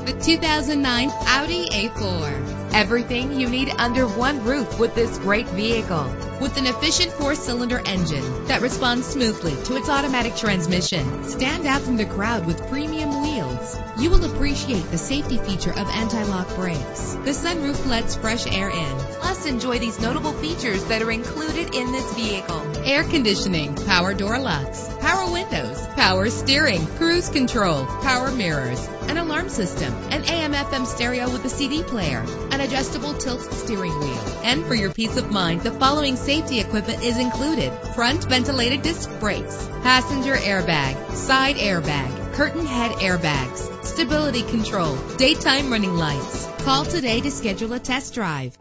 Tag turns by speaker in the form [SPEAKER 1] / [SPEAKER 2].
[SPEAKER 1] the 2009 Audi A4. Everything you need under one roof with this great vehicle. With an efficient 4-cylinder engine that responds smoothly to its automatic transmission. Stand out from the crowd with premium wheels. You will appreciate the safety feature of anti-lock brakes. The sunroof lets fresh air in. Plus, enjoy these notable features that are included in this vehicle. Air conditioning, power door locks, power windows, power steering, cruise control, power mirrors, an alarm system, an AM/FM stereo with a CD player, an adjustable tilt steering wheel. And for your peace of mind, the following safety equipment is included: front ventilated disc brakes, passenger airbag, side airbag, curtain head airbags, stability control, daytime running lights. Call today to schedule a test drive.